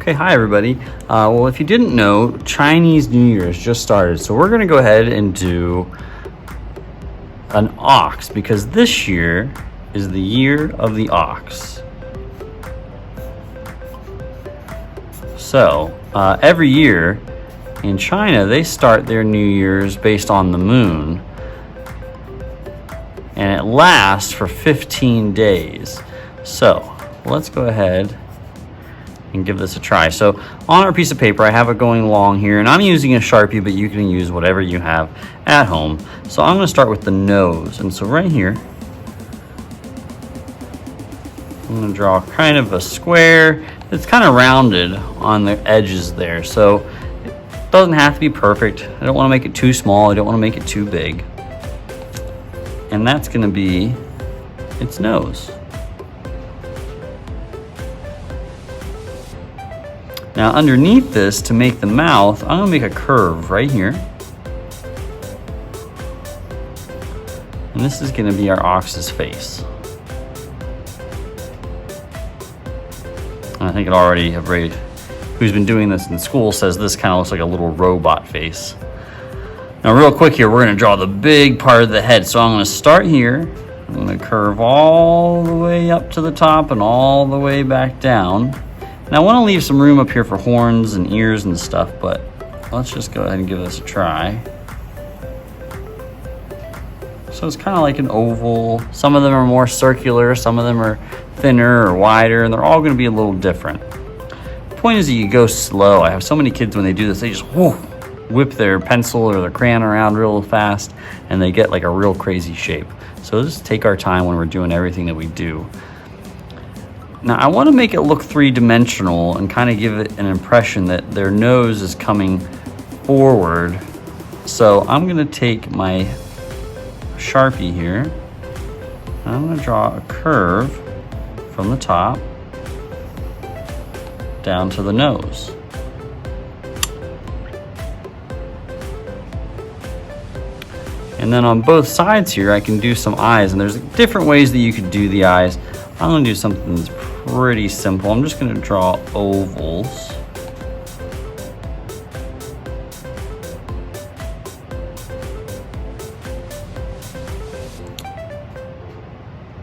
Okay, hi everybody. Well, if you didn't know, Chinese New Year has just started, so we're going to go ahead and do an ox because this year is the year of the ox. So, every year in China, they start their New Year's based on the moon, and it lasts for 15 days. So, let's go ahead and give this a try. So on our piece of paper, I have it going long here, and I'm using a Sharpie, but you can use whatever you have at home. So I'm going to start with the nose, and so right here, I'm going to draw kind of a square. It's kind of rounded on the edges there, so it doesn't have to be perfect. I don't want to make it too small. I don't want to make it too big. And that's going to be its nose. Now underneath this, to make the mouth, I'm gonna make a curve right here. And this is gonna be our ox's face. I think it already, everybody who's been doing this in school says this kind of looks like a little robot face. Now real quick here, we're gonna draw the big part of the head. So I'm gonna start here. I'm gonna curve all the way up to the top and all the way back down. Now I want to leave some room up here for horns and ears and stuff, but let's just go ahead and give this a try. So it's kind of like an oval. Some of them are more circular, some of them are thinner or wider, and they're all going to be a little different. The point is that you go slow. I have so many kids when they do this, they just whip their pencil or their crayon around real fast, and they get like a real crazy shape. So just take our time when we're doing everything that we do. Now I want to make it look three-dimensional and kind of give it an impression that their nose is coming forward. So I'm going to take my Sharpie here, and I'm going to draw a curve from the top down to the nose. And then on both sides here I can do some eyes, and there's different ways that you could do the eyes. I'm going to do something that's pretty simple. I'm just going to draw ovals.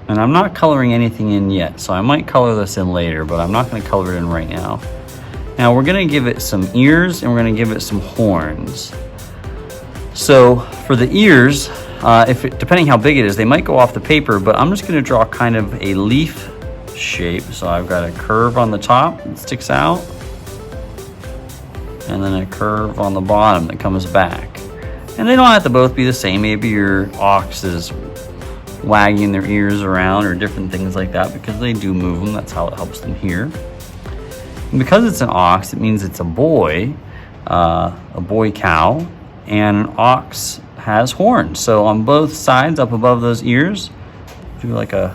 And I'm not coloring anything in yet, so I might color this in later, but I'm not going to color it in right now. Now we're going to give it some ears and we're going to give it some horns. So for the ears, depending how big it is, they might go off the paper, but I'm just going to draw kind of a leaf shape. So I've got a curve on the top that sticks out, and then a curve on the bottom that comes back. And they don't have to both be the same. Maybe your ox is wagging their ears around or different things like that, because they do move them. That's how it helps them hear. And because it's an ox, it means it's a boy cow, and an ox has horns. So on both sides, up above those ears, do like I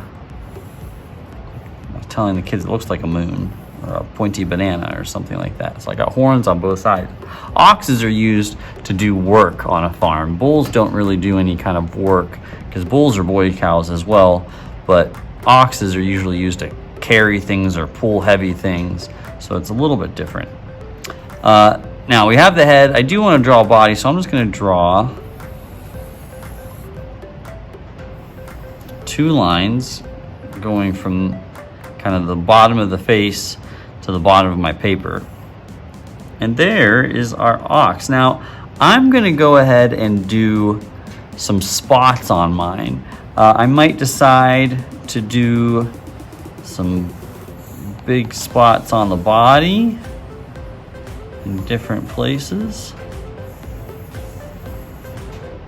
was telling the kids, it looks like a moon or a pointy banana or something like that. So I got horns on both sides. Oxes are used to do work on a farm. Bulls don't really do any kind of work, because bulls are boy cows as well, but oxes are usually used to carry things or pull heavy things. So it's a little bit different. Now we have the head. I do want to draw a body, so I'm just going to draw two lines going from kind of the bottom of the face to the bottom of my paper. And there is our ox. Now I'm going to go ahead and do some spots on mine. I might decide to do some big spots on the body in different places,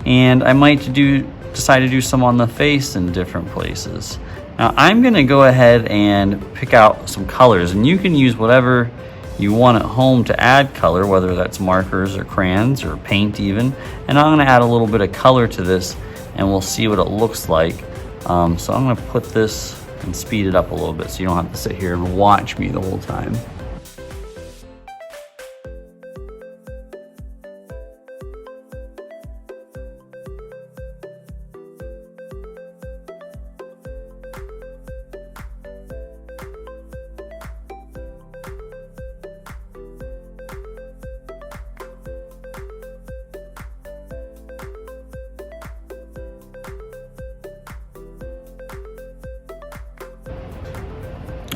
and I might decide to do some on the face in different places. Now I'm going to go ahead and pick out some colors, and you can use whatever you want at home to add color, whether that's markers or crayons or paint even. And I'm going to add a little bit of color to this, and we'll see what it looks like. So I'm going to put this and speed it up a little bit so you don't have to sit here and watch me the whole time.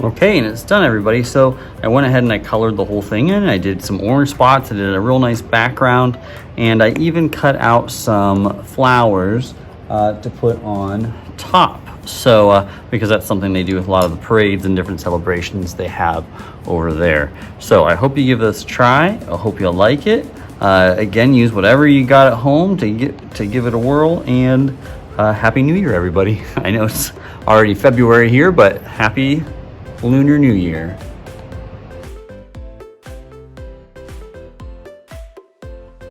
Okay, and it's done, everybody. So I went ahead and I colored the whole thing in. I did some orange spots. I did a real nice background, and I even cut out some flowers to put on top. So because that's something they do with a lot of the parades and different celebrations they have over there. So I hope you give this a try. I hope you'll like it. Again, use whatever you got at home to give it a whirl, and Happy New Year, everybody. I know it's already February here, but Happy Lunar New Year.